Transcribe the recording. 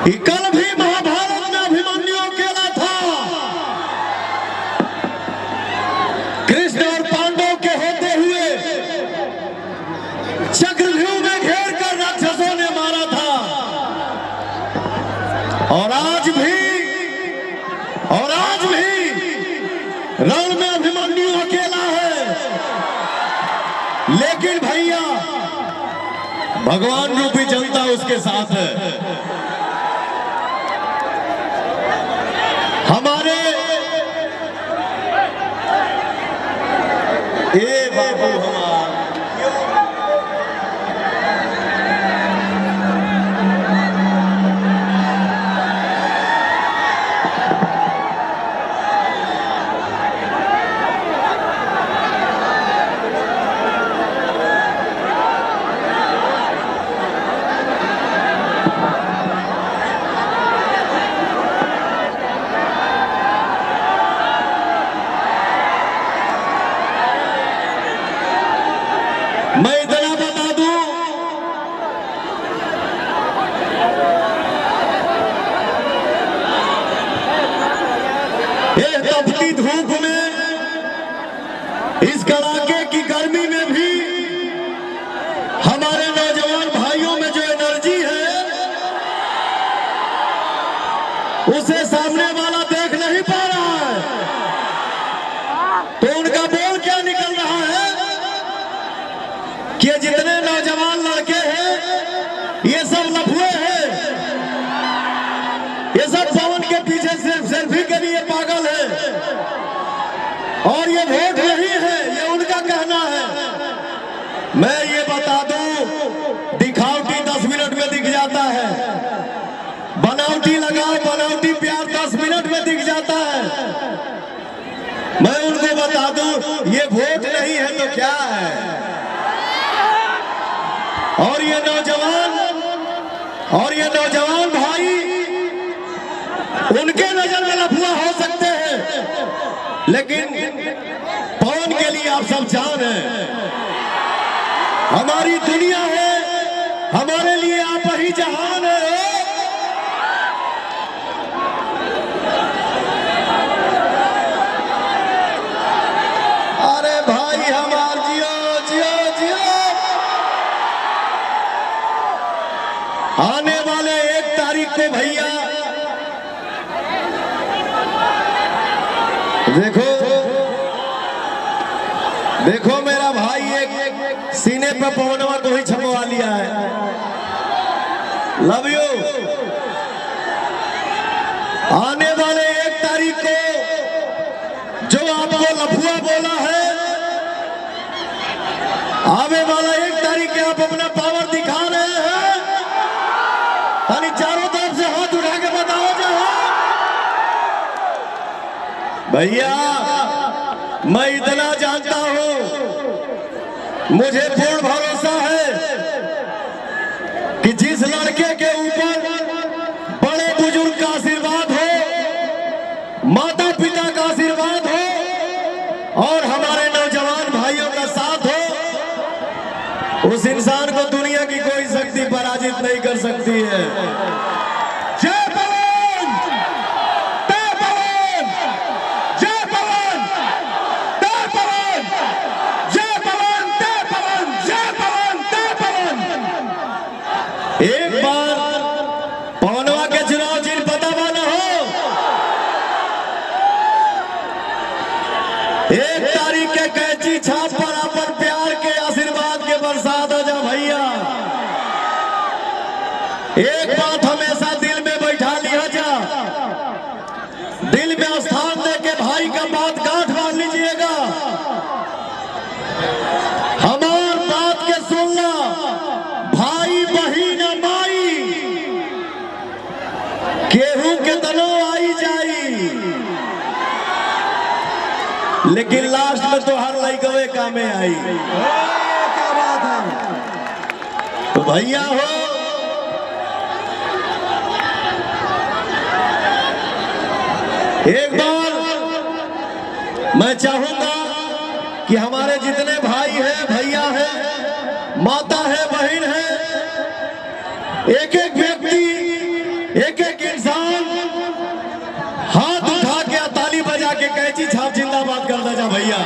कल भी महाभारत में अभिमन्यु अकेला था। कृष्ण और पांडव के होते हुए चक्रव्यूह में घेर कर राक्षसों ने मारा था। और आज भी रण में अभिमन्यु अकेला है। लेकिन भैया भगवान रूपी जनता उसके साथ है। हमारे बाबू मैं इतना बता दूं, ये तपती धूप में, इस कड़ाके की गर्मी में भी हमारे नौजवान भाइयों में जो एनर्जी है उसे सामने वाला देख नहीं पा रहा है। तो उनका बोल क्या निकल रहा है कि जितने नौजवान लड़के हैं ये सब लफुए हैं, ये सब पवन के पीछे सिर्फ सेल्फी के लिए पागल है और ये वोट नहीं है, ये उनका कहना है। मैं ये बता दूं, दिखावटी 10 मिनट में दिख जाता है, बनावटी लगाओ बनावटी प्यार 10 मिनट में दिख जाता है। मैं उनको बता दूं ये वोट नहीं है तो क्या है। और ये नौजवान भाई उनके नजर में लफुआ हो सकते हैं, लेकिन पवन के लिए आप सब जान है। हमारी दुनिया है, हमारे लिए आप ही जहान है। अरे भाई हमार जियो जियो जियो। आने वाले 1 तारीख को भैया देखो मेरा भाई एक सीने पे पवनवा को ही छपवा लिया है। Love you. आने वाले 1 तारीख को जो आपको लफुआ बोला है, आने वाला 1 तारीख के आप अपना पावर दिखा रहे हैं। यानी चारों तरफ से हाथ उठा के बताओ जहां भैया। मैं इतना जानता हूं, मुझे पूर्ण भरोसा है कि जिस लड़के के ऊपर बड़े बुजुर्ग का आशीर्वाद हो, माता पिता का आशीर्वाद हो और हमारे नौजवान भाइयों का साथ हो, उस इंसान को दुनिया की कोई शक्ति पराजित नहीं कर सकती है। जय पवन, जय पवन, जय पवन, जय पवन, जय पवन, जय पवन, जय पवन, जय पवन। एक बार पवनवा के चुनाव चिन्ह पता बना हो। 1 तारीख के कैंची छाप पर अपन प्यार के आशीर्वाद के बरसात हो जा भैया। एक बात हमेशा दिल में बैठा लिया जा, दिल में स्थान दे के भाई का बात गांठ बांध लीजिएगा। हमार बात के सुनना, भाई बहिन माई केहू के तनो आई जाई, लेकिन लास्ट में तो हर लइकवे कामे आई। क्या बात है। तो भैया हो, एक बार मैं चाहूंगा कि हमारे जितने भाई हैं, भैया हैं, माता है, बहन है, एक एक व्यक्ति एक एक इंसान हाथ उठा के ताली बजा के कैची छाप जिंदाबाद कर दे जा भैया।